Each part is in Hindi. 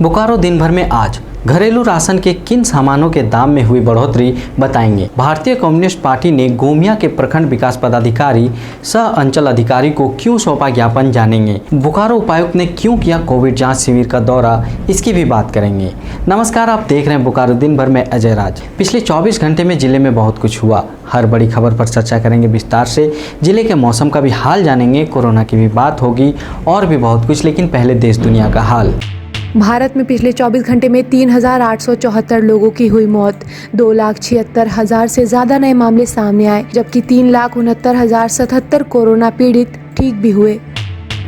बोकारो दिन भर में आज घरेलू राशन के किन सामानों के दाम में हुई बढ़ोतरी बताएंगे। भारतीय कम्युनिस्ट पार्टी ने गोमिया के प्रखंड विकास पदाधिकारी सह अंचल अधिकारी को क्यों सौंपा ज्ञापन जानेंगे। बोकारो उपायुक्त ने क्यों किया कोविड जांच शिविर का दौरा, इसकी भी बात करेंगे। नमस्कार, आप देख रहे हैं बोकारो दिन भर में अजय राज। पिछले 24 घंटे में जिले में बहुत कुछ हुआ। हर बड़ी खबर पर चर्चा करेंगे विस्तार से। जिले के मौसम का भी हाल जानेंगे, कोरोना की भी बात होगी और भी बहुत कुछ। लेकिन पहले देश दुनिया का हाल। भारत में पिछले 24 घंटे में 3,874 लोगों की हुई मौत। 2,76,000 से ज़्यादा नए मामले सामने आए, जबकि 3,69,077 कोरोना पीड़ित ठीक भी हुए।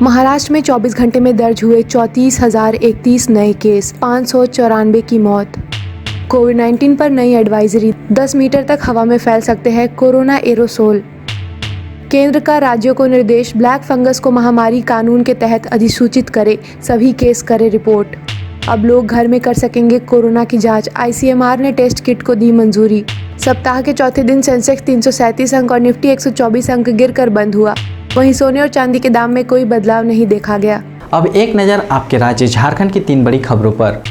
महाराष्ट्र में 24 घंटे में दर्ज हुए 34,031 नए केस, 594 की मौत। कोविड-19 पर नई एडवाइजरी, 10 मीटर तक हवा में फैल सकते हैं कोरोना एरोसोल। केंद्र का राज्यों को निर्देश, ब्लैक फंगस को महामारी कानून के तहत अधिसूचित करे, सभी केस करे रिपोर्ट। अब लोग घर में कर सकेंगे कोरोना की जांच। ICMR ने टेस्ट किट को दी मंजूरी। सप्ताह के चौथे दिन सेंसेक्स 337 अंक और निफ्टी 124 अंक गिरकर बंद हुआ। वहीं सोने और चांदी के दाम में कोई बदलाव नहीं देखा गया। अब एक नज़र आपके राज्य झारखंड की 3 बड़ी खबरों पर।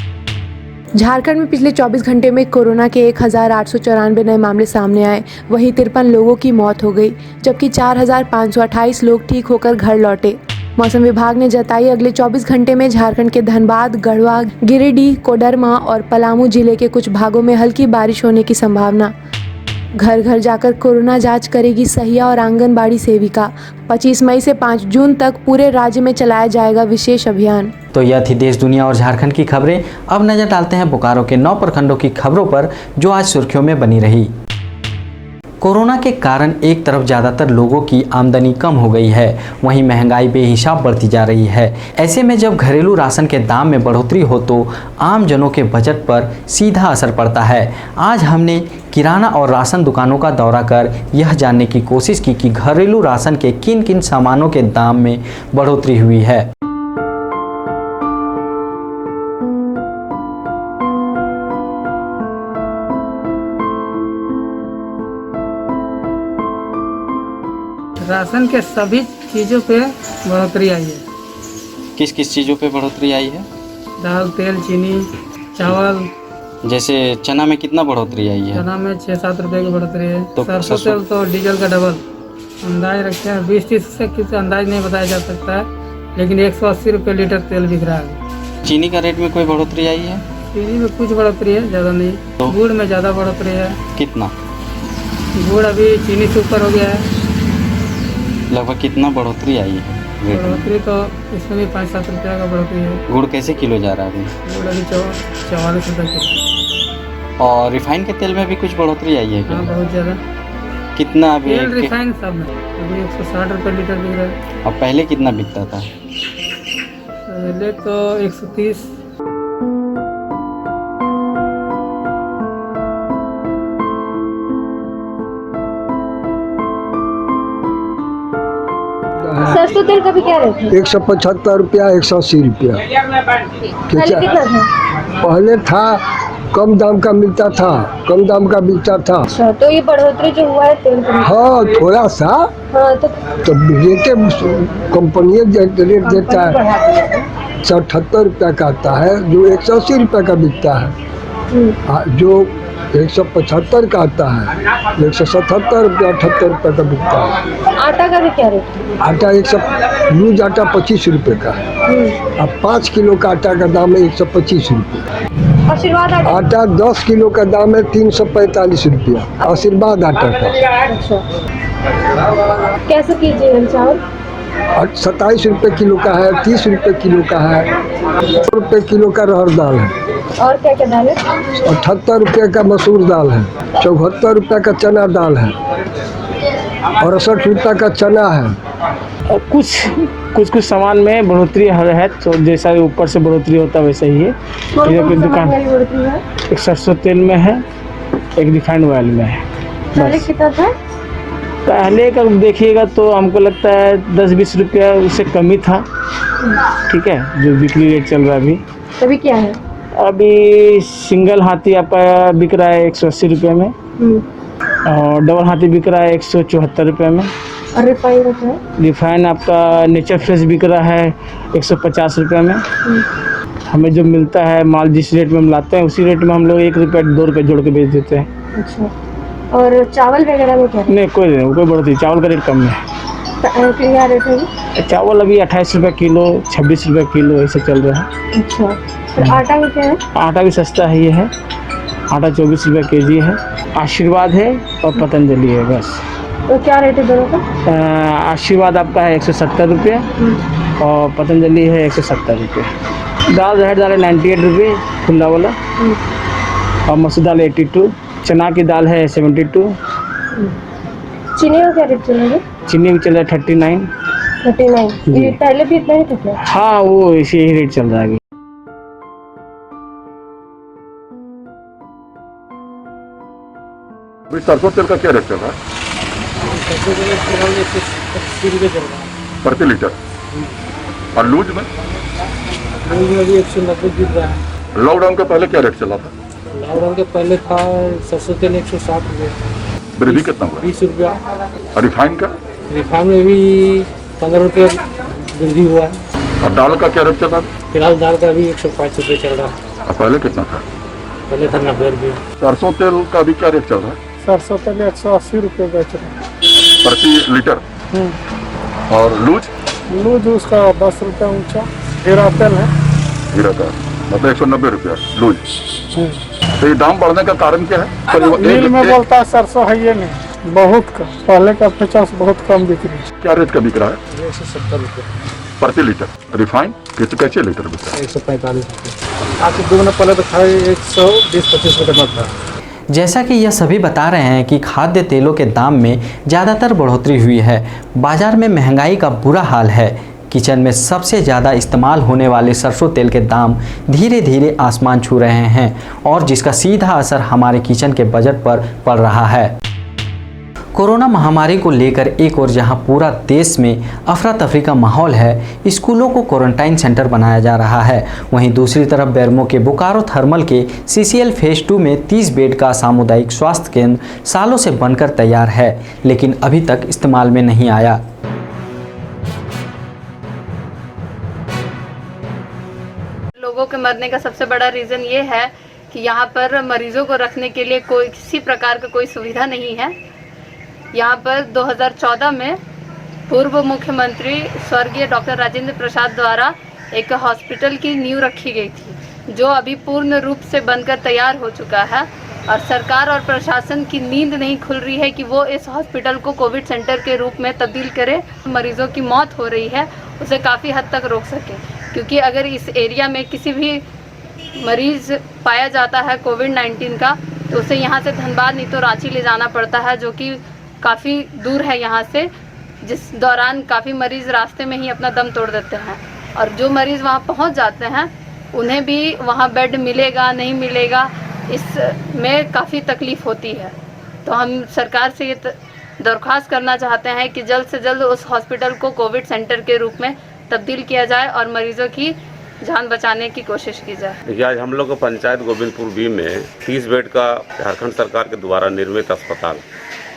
झारखंड में पिछले 24 घंटे में कोरोना के 1,894 नए मामले सामने आए। वहीं 53 लोगों की मौत हो गई, जबकि 4,528 लोग ठीक होकर घर लौटे। मौसम विभाग ने जताई अगले 24 घंटे में झारखंड के धनबाद, गढ़वा, गिरिडीह, कोडरमा और पलामू जिले के कुछ भागों में हल्की बारिश होने की संभावना। घर घर जाकर कोरोना जांच करेगी सहिया और आंगनबाड़ी सेविका। 25 मई से 5 जून तक पूरे राज्य में चलाया जाएगा विशेष अभियान। तो यह थी देश दुनिया और झारखंड की खबरें। अब नजर डालते हैं बोकारो के 9 प्रखंडों की खबरों पर, जो आज सुर्खियों में बनी रही। कोरोना के कारण एक तरफ ज़्यादातर लोगों की आमदनी कम हो गई है, वहीं महंगाई बेहिसाब बढ़ती जा रही है। ऐसे में जब घरेलू राशन के दाम में बढ़ोतरी हो तो आम जनों के बजट पर सीधा असर पड़ता है। आज हमने किराना और राशन दुकानों का दौरा कर यह जानने की कोशिश की कि घरेलू राशन के किन किन सामानों के दाम में बढ़ोतरी हुई है। राशन के सभी चीज़ों पे बढ़ोतरी आई है। किस किस चीज़ों पे बढ़ोतरी आई है? दाल, तेल, चीनी, चावल। जैसे चना में कितना बढ़ोतरी आई है? चना में 6-7 रुपए की बढ़ोतरी है। तो सरसों तेल तो डीजल का डबल अंदाज रखे हैं। 20-30 से किसी अंदाज नहीं बताया जा सकता है, लेकिन 180 रुपये लीटर तेल बिक रहा है। चीनी का रेट में कोई बढ़ोतरी आई है? चीनी में कुछ बढ़ोतरी है, ज़्यादा नहीं। तो? गुड़ में ज़्यादा बढ़ोतरी है। कितना? गुड़ अभी चीनी से ऊपर हो गया है। लगभग कितना बढ़ोतरी आई है? बढ़ोतरी तो इसमें भी 5-7 रुपये का बढ़ोतरी है। गुड़ कैसे किलो जा रहा है अभी? गुड़ अभी 44 रुपये किलो। और रिफाइन के तेल में भी कुछ बढ़ोतरी आई है क्या? हाँ, बहुत ज़्यादा। कितना अभी? तेल रिफाइन सब में अभी 160 रुपये लीटर बिक रहा है। और पहले कितना बिकता था? पहले तो 130। सरसों तेल का भी क्या रेट है? 175 रुपया, 180 रुपया। पहले कितना था? पहले था कम दाम का मिलता था, कम दाम का बिकता था। अच्छा, तो ये बढ़ोतरी जो हुआ है तेल का? हाँ, थोड़ा सा। हाँ, तो रेटे कंपनी रेट देता है। 77 रुपया का आता है, जो 180 रुपया का बिकता है। जो 175 का आता है, 177 रुपया, 78 रुपया का बिकता है। आटा का भी क्या रेट है? आटा 100 लूज आटा 25 रुपये का है। अब 5 किलो का आटा का दाम है 125 रुपये। आशीर्वाद आटा 10 किलो का दाम है 345 रुपया, आशीर्वाद आटा का। अच्छा, कैसे कीजिए चावल? 27 रुपये किलो का है, 30 रुपये किलो का है, 100 रुपये किलो का रहर दाल है। और क्या क्या दाल है? 78 रुपये का मसूर दाल है, 74 रुपये का चना दाल है, 68 रुपये का चना है। और कुछ सामान में बढ़ोतरी है, तो जैसा ऊपर से बढ़ोतरी होता है वैसा ही है। कौन दुकान है? एक सरसों तेल में है, एक रिफाइंड ऑयल में है। पहले कितना था? पहले का देखिएगा तो हमको लगता है 10-20 रुपया उससे कम ही था। ठीक है, जो बिक्री रेट चल रहा है अभी। अभी क्या है? अभी सिंगल हाथी आपका बिक रहा है 180 रुपये में, और डबल हाथी बिक रहा है 174 रुपये में। और रिफाइंड है? रिफाइंड आपका नेचर फ्रेश बिक रहा है 150 रुपये में। हमें जो मिलता है माल जिस रेट में हम लाते हैं उसी रेट में हम लोग 1 रुपया 2 रुपये जोड़ के बेच देते हैं। अच्छा, और चावल वगैरह में क्या नहीं कोई बढ़ोतरी, चावल का रेट कम है। क्या रेट है? चावल अभी 28 रुपये किलो, 26 रुपये किलो ऐसे चल रहा है। अच्छा, और आटा में क्या है? आटा भी सस्ता है, ये है आटा 24 रुपये केजी है। आशीर्वाद है और पतंजलि है बस। तो क्या रेट है दोनों का? आशीर्वाद आपका है 170 रुपये और पतंजलि है 170 रुपये। दाल रहर दाल है 98 रुपये खुला वाला, और मसूर दाल 82, चना की दाल है 72। चीनी का क्या रेट चलेगा? चीनी भी चल रहा है 39। 39। ये पहले भी इतना ही था क्या? हाँ वो इसी यही रेट चल रहा है अभी। सरसों तेल का क्या रेट चल रहा है प्रति लीटर? और लूज में? लूज में भी 190 गिर रहा है। लॉकडाउन के पहले क्या रेट चला था? लॉकडाउन के पहले था सरसों तेल 160 रुपये, वृद्धि कितना हुआ? 20 रुपया। और रिफाइन का? रिफाइन में भी 15 रुपये वृद्धि हुआ है। और दाल का क्या रेट चल रहा है? फिलहाल दाल का भी 105 रुपये चल रहा है, और पहले कितना था? पहले था 90 रुपये। सरसों तेल का भी क्या रेट चल रहा है सरसों तेल 180 रुपये बेच रहे हैं प्रति लीटर? और लूज? लूज उसका 10 रुपये ऊंचा। हीरा तेल है, हीरा का मतलब 190 रुपया लूज। तो ये दाम बढ़ने का कारण क्या है? मिल में बोलता है सरसों है ये नहीं, बहुत कम, पहले का 50 बहुत कम बिक्री है। क्या रेट का बिक रहा है? 170 रुपये प्रति लीटर। रिफाइन कैसे लीटर बिक रहा है? 145 रुपये। आज से 2 महीने पहले तो खाए 120-25 रुपये का था। जैसा कि यह सभी बता रहे हैं कि खाद्य तेलों के दाम में ज़्यादातर बढ़ोतरी हुई है। बाज़ार में महंगाई का बुरा हाल है। किचन में सबसे ज़्यादा इस्तेमाल होने वाले सरसों तेल के दाम धीरे धीरे आसमान छू रहे हैं और जिसका सीधा असर हमारे किचन के बजट पर पड़ रहा है। कोरोना महामारी को लेकर एक और जहां पूरा देश में अफरा तफरी का माहौल है, स्कूलों को क्वारंटाइन सेंटर बनाया जा रहा है, वहीं दूसरी तरफ बेरमो के बोकारो थर्मल के CCL फेज 2 में 30 बेड का सामुदायिक स्वास्थ्य केंद्र सालों से बनकर तैयार है, लेकिन अभी तक इस्तेमाल में नहीं आया। लोगों के मरने का सबसे बड़ा रीज़न ये है कि यहाँ पर मरीजों को रखने के लिए कोई किसी प्रकार का कोई सुविधा नहीं है। यहाँ पर 2014 में पूर्व मुख्यमंत्री स्वर्गीय डॉक्टर राजेंद्र प्रसाद द्वारा एक हॉस्पिटल की नींव रखी गई थी, जो अभी पूर्ण रूप से बनकर तैयार हो चुका है और सरकार और प्रशासन की नींद नहीं खुल रही है कि वो इस हॉस्पिटल को कोविड सेंटर के रूप में तब्दील करे। मरीजों की मौत हो रही है उसे काफ़ी हद तक रोक सके, क्योंकि अगर इस एरिया में किसी भी मरीज़ पाया जाता है कोविड-19 का तो उसे यहाँ से धनबाद नहीं तो रांची ले जाना पड़ता है, जो कि काफ़ी दूर है यहाँ से, जिस दौरान काफ़ी मरीज़ रास्ते में ही अपना दम तोड़ देते हैं। और जो मरीज़ वहाँ पहुँच जाते हैं उन्हें भी वहाँ बेड मिलेगा नहीं मिलेगा, इसमें काफ़ी तकलीफ़ होती है। तो हम सरकार से ये दरख्वास्त करना चाहते हैं कि जल्द से जल्द उस हॉस्पिटल को कोविड सेंटर के रूप में तब्दील किया जाए और मरीजों की जान बचाने की कोशिश की जाए। देखिए, आज हम लोग को पंचायत गोविंदपुर बी में 30 बेड का झारखंड सरकार के द्वारा निर्मित अस्पताल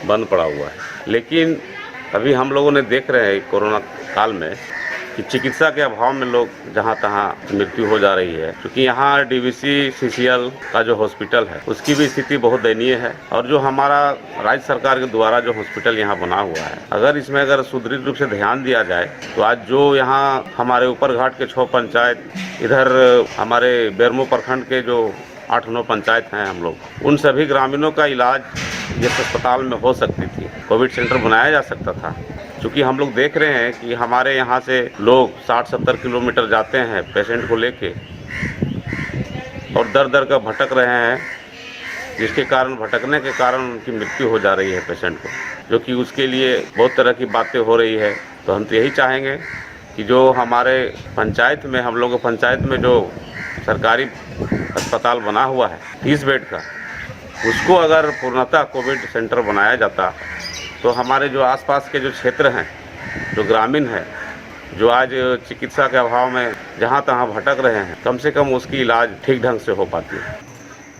बंद पड़ा हुआ है, लेकिन अभी हम लोगों ने देख रहे हैं कोरोना काल में कि चिकित्सा के अभाव में लोग जहां तहां मृत्यु हो जा रही है, क्योंकि यहाँ DVC CCL का जो हॉस्पिटल है उसकी भी स्थिति बहुत दयनीय है। और जो हमारा राज्य सरकार के द्वारा जो हॉस्पिटल यहाँ बना हुआ है, अगर इसमें अगर सुदृढ़ रूप से ध्यान दिया जाए तो आज जो यहाँ हमारे ऊपर घाट के 6 पंचायत, इधर हमारे बेरमो प्रखंड के जो 8-9 पंचायत हैं हम लोग, उन सभी ग्रामीणों का इलाज इस अस्पताल में हो सकती थी, कोविड सेंटर बनाया जा सकता था। क्योंकि हम लोग देख रहे हैं कि हमारे यहाँ से लोग 60-70 किलोमीटर जाते हैं पेशेंट को लेके और दर दर का भटक रहे हैं, जिसके कारण भटकने के कारण उनकी मृत्यु हो जा रही है पेशेंट को, जो कि उसके लिए बहुत तरह की बातें हो रही है। तो हम तो यही चाहेंगे कि जो हमारे पंचायत में, हम लोगों पंचायत में जो सरकारी अस्पताल बना हुआ है 30 बेड का, उसको अगर पूर्णतः कोविड सेंटर बनाया जाता तो हमारे जो आसपास के जो क्षेत्र हैं, जो ग्रामीण हैं, जो आज चिकित्सा के अभाव में जहाँ तहाँ भटक रहे हैं, कम से कम उसकी इलाज ठीक ढंग से हो पाती है।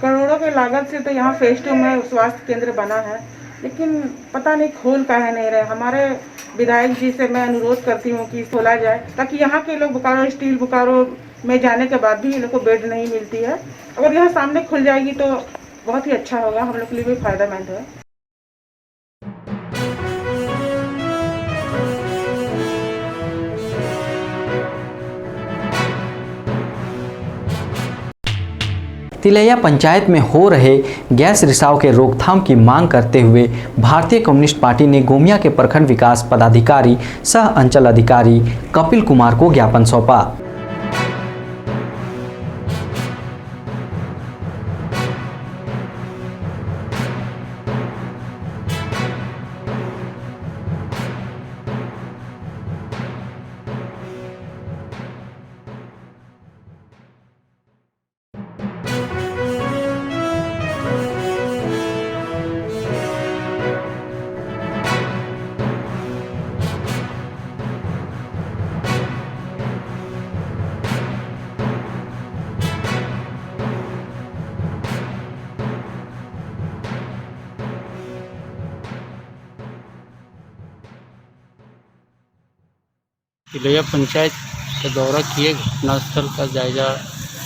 करोड़ों के लागत से तो यहाँ फेज 2 में स्वास्थ्य केंद्र बना है, लेकिन पता नहीं खोल काहे नहीं रहे। हमारे विधायक जी से मैं अनुरोध करती हूँ कि खोला जाए ताकि यहाँ के लोग बोकारो स्टील, बोकारो में जाने के बाद भी ये लोग को बेड नहीं मिलती है। अगर यहाँ सामने खुल जाएगी तो बहुत ही अच्छा होगा, हम लोग के लिए भी फायदेमंद है। तिलैया पंचायत में हो रहे गैस रिसाव के रोकथाम की मांग करते हुए भारतीय कम्युनिस्ट पार्टी ने गोमिया के प्रखंड विकास पदाधिकारी सह अंचल अधिकारी कपिल कुमार को ज्ञापन सौंपा। तिलैया पंचायत का दौरा किए, घटनास्थल का जायजा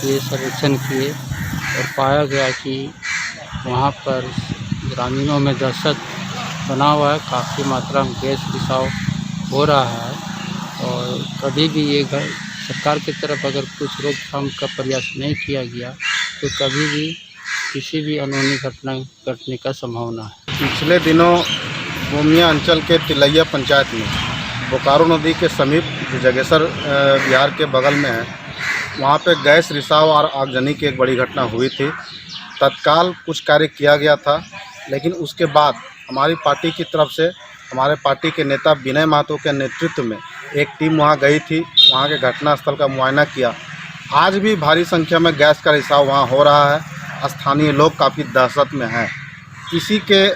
किए, सर्वेक्षण किए और पाया गया कि वहाँ पर ग्रामीणों में दहशत बना हुआ है, काफ़ी मात्रा में गैस रिसाव हो रहा है और कभी भी ये सरकार की तरफ अगर कुछ रोकथाम का प्रयास नहीं किया गया तो कभी भी किसी भी अनहोनी घटना घटने का संभावना है। पिछले दिनों गोमिया अंचल के तिलैया पंचायत में बोकारो नदी के समीप जो जगेसर बिहार के बगल में है, वहाँ पे गैस रिसाव और आगजनी की एक बड़ी घटना हुई थी। तत्काल कुछ कार्य किया गया था, लेकिन उसके बाद हमारी पार्टी की तरफ से हमारे पार्टी के नेता विनय महतो के नेतृत्व में एक टीम वहाँ गई थी, वहाँ के घटनास्थल का मुआयना किया। आज भी भारी संख्या में गैस का रिसाव वहाँ हो रहा है, स्थानीय लोग काफ़ी दहशत में हैं। इसी के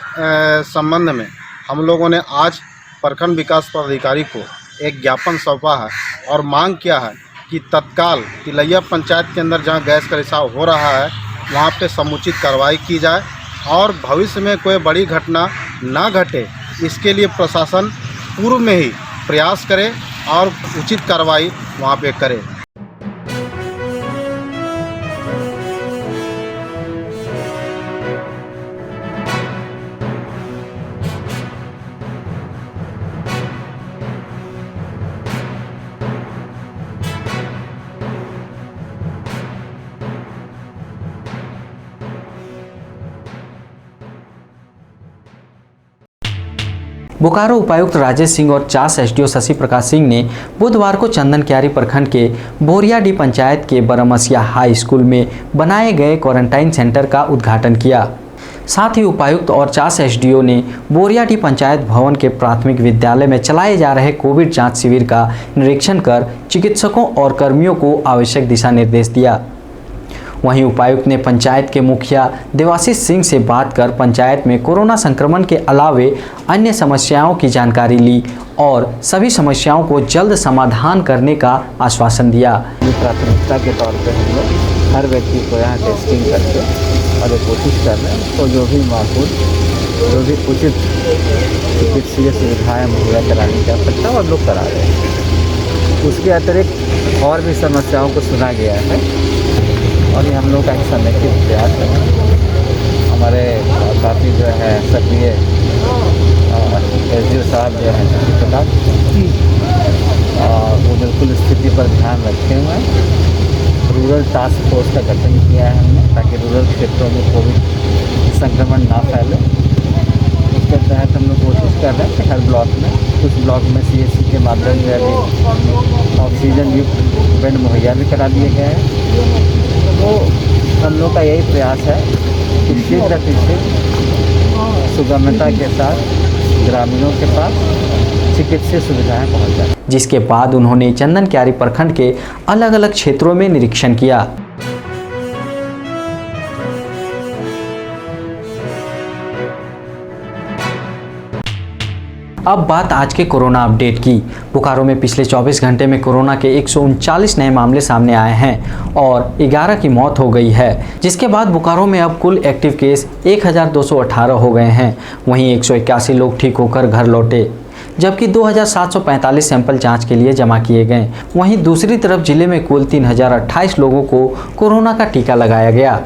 संबंध में हम लोगों ने आज प्रखंड विकास पदाधिकारी को एक ज्ञापन सौंपा है और मांग किया है कि तत्काल तिलैया पंचायत के अंदर जहां गैस का रिसाव हो रहा है वहां पे समुचित कार्रवाई की जाए और भविष्य में कोई बड़ी घटना ना घटे, इसके लिए प्रशासन पूर्व में ही प्रयास करे और उचित कार्रवाई वहां पे करे। बोकारो उपायुक्त राजेश सिंह और चास एसडीओ शशि प्रकाश सिंह ने बुधवार को चंदन क्यारी प्रखंड के बोरियाडी पंचायत के बरमसिया हाई स्कूल में बनाए गए क्वारंटाइन सेंटर का उद्घाटन किया। साथ ही उपायुक्त और चास एसडीओ ने बोरियाडी पंचायत भवन के प्राथमिक विद्यालय में चलाए जा रहे कोविड जांच शिविर का निरीक्षण कर चिकित्सकों और कर्मियों को आवश्यक दिशा निर्देश दिया। वहीं उपायुक्त ने पंचायत के मुखिया देवाशीष सिंह से बात कर पंचायत में कोरोना संक्रमण के अलावे अन्य समस्याओं की जानकारी ली और सभी समस्याओं को जल्द समाधान करने का आश्वासन दिया। प्राथमिकता के तौर पे हम लोग हर व्यक्ति को यहाँ टेस्टिंग करके और ये कोशिश कर रहे हैं तो जो भी माकूल, जो भी उचित चिकित्सीय सुविधाएँ मुहैया कराने की आवश्यकता और लोग करा रहे हैं। उसके अतिरिक्त और भी समस्याओं को सुना गया है और ये हम लोग का एक समेकित प्रयास है। हमारे काफ़ी जो है सक्रिय एसडीओ साहब जो हैं प्रकाश, वो बिल्कुल स्थिति पर ध्यान रखे हुए हैं। रूरल टास्क फोर्स का गठन किया है हमने ताकि रूरल क्षेत्रों में कोविड संक्रमण ना फैले। उसके तहत हम लोग कोशिश कर रहे हैं कि हर ब्लॉक में, कुछ ब्लॉक में CHC के माध्यम से अभी ऑक्सीजन युक्त बेड मुहैया भी करा दिए गए हैं। तो हम लोग का यही प्रयास है कि शीघ्र सुगमता के साथ ग्रामीणों के पास चिकित्सीय सुविधाएं पहुंच जाए। जिसके बाद उन्होंने चंदन क्यारी प्रखंड के अलग अलग क्षेत्रों में निरीक्षण किया। अब बात आज के कोरोना अपडेट की। बोकारो में पिछले 24 घंटे में कोरोना के 139 नए मामले सामने आए हैं और 11 की मौत हो गई है, जिसके बाद बोकारो में अब कुल एक्टिव केस 1218 हो गए हैं। वहीं 181 लोग ठीक होकर घर लौटे। जबकि 2745 सैंपल जांच के लिए जमा किए गए। वहीं दूसरी तरफ जिले में कुल 3028 लोगों को कोरोना का टीका लगाया गया।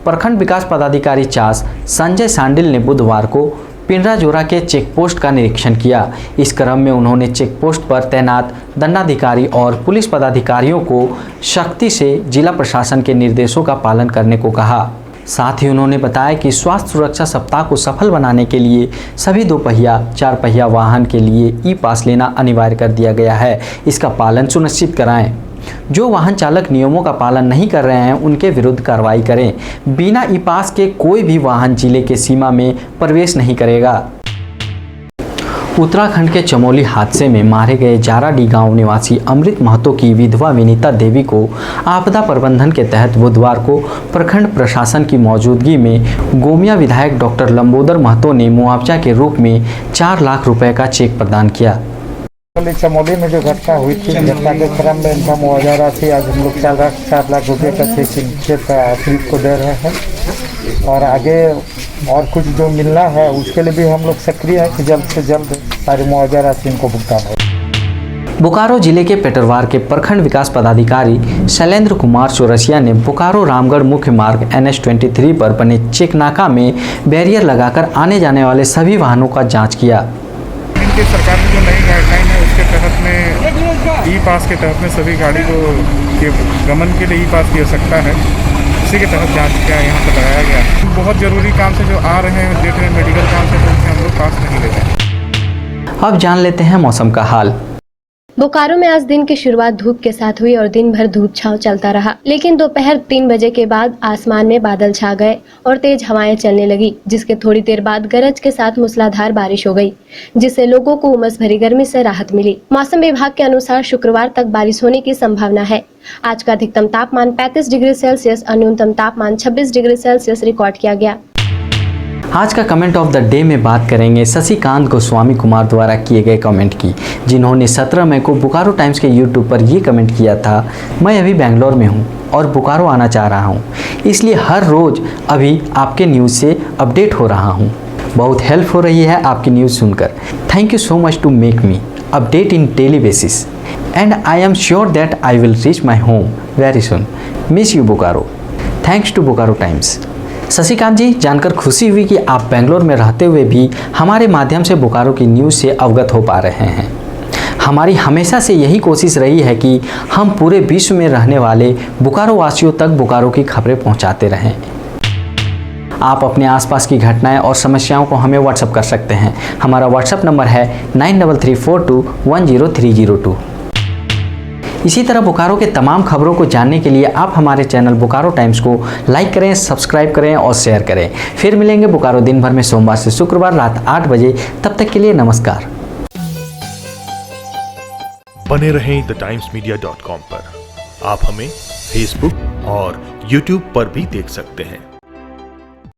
प्रखंड विकास पदाधिकारी चास संजय सांडिल ने बुधवार को पिंडराजोरा के चेकपोस्ट का निरीक्षण किया। इस क्रम में उन्होंने चेकपोस्ट पर तैनात दंडाधिकारी और पुलिस पदाधिकारियों को सख्ती से जिला प्रशासन के निर्देशों का पालन करने को कहा। साथ ही उन्होंने बताया कि स्वास्थ्य सुरक्षा सप्ताह को सफल बनाने के लिए सभी 2 पहिया 4 पहिया वाहन के लिए ई पास लेना अनिवार्य कर दिया गया है। इसका पालन सुनिश्चित कराएं। जो वाहन चालक नियमों का पालन नहीं कर रहे हैं उनके विरुद्ध कार्रवाई करें। बिना ई पास के कोई भी वाहन जिले के सीमा में प्रवेश नहीं करेगा। उत्तराखंड के चमोली हादसे में मारे गए जाराडी गांव निवासी अमृत महतो की विधवा विनीता देवी को आपदा प्रबंधन के तहत बुधवार को प्रखंड प्रशासन की मौजूदगी में गोमिया विधायक डॉक्टर लंबोदर महतो ने मुआवजा के रूप में 4 लाख रुपए का चेक प्रदान किया। चमोली में जो घटना हुई थी, घटना के क्रम में इनका मुआवजा राशि आज हम लोग 4 लाख रुपए का चेक इनके पीड़ित को दे रहे हैं और आगे और कुछ जो मिलना है उसके लिए भी हम लोग सक्रिय है कि जल्द से जल्द सारी मुआवजा राशि इनको भुगतान हो। बोकारो जिले के पेटरवार के प्रखंड विकास पदाधिकारी शैलेंद्र कुमार चौरसिया ने बोकारो रामगढ़ मुख्य मार्ग NH23 पर बने चेकनाका में बैरियर लगाकर आने जाने वाले सभी वाहनों का जांच किया। इनके सरकार की जो नई गाइडलाइन है उसके तहत में ई पास के तहत में सभी गाड़ी को के गमन के लिए ई पास की आवश्यकता है। उसी के तहत जांच किया यहाँ पर लगाया गया। बहुत ज़रूरी काम से जो आ रहे हैं देख रहे हैं मेडिकल काम से, तो उसमें हम लोग पास नहीं लेते। अब जान लेते हैं मौसम का हाल। बोकारो में आज दिन की शुरुआत धूप के साथ हुई और दिन भर धूप छांव चलता रहा, लेकिन दोपहर 3 बजे के बाद आसमान में बादल छा गए और तेज हवाएं चलने लगी, जिसके थोड़ी देर बाद गरज के साथ मूसलाधार बारिश हो गई, जिससे लोगों को उमस भरी गर्मी से राहत मिली। मौसम विभाग के अनुसार शुक्रवार तक बारिश होने की संभावना है। आज का अधिकतम तापमान 35 डिग्री सेल्सियस और न्यूनतम तापमान 26 डिग्री सेल्सियस रिकॉर्ड किया गया। आज का कमेंट ऑफ द डे में बात करेंगे शशिकांत गोस्वामी कुमार द्वारा किए गए कमेंट की, जिन्होंने 17 मई को बोकारो टाइम्स के यूट्यूब पर ये कमेंट किया था, मैं अभी बेंगलोर में हूँ और बोकारो आना चाह रहा हूँ, इसलिए हर रोज़ अभी आपके न्यूज़ से अपडेट हो रहा हूँ। बहुत हेल्प हो रही है आपकी न्यूज़ सुनकर। Thank you so much to make me update in daily basis and I am sure that I will reach my home very soon. Miss you Bokaro. Thanks to Bokaro times. Shashikant ji, जानकर खुशी हुई कि आप बेंगलोर में रहते हुए भी हमारे माध्यम से बोकारो की न्यूज़ से अवगत हो पा रहे हैं। हमारी हमेशा से यही कोशिश रही है कि हम पूरे विश्व में रहने वाले बोकारो वासियों तक बोकारो की खबरें पहुंचाते रहें। आप अपने आसपास की घटनाएं और समस्याओं को हमें व्हाट्सएप कर सकते हैं। हमारा व्हाट्सएप नंबर है 9334210302। इसी तरह बोकारो के तमाम खबरों को जानने के लिए आप हमारे चैनल बोकारो टाइम्स को लाइक करें, सब्सक्राइब करें और शेयर करें। फिर मिलेंगे बोकारो दिन भर में सोमवार से शुक्रवार रात 8 बजे। तब तक के लिए नमस्कार। बने रहें thetimes media.com पर। आप हमें फेसबुक और यूट्यूब पर भी देख सकते हैं।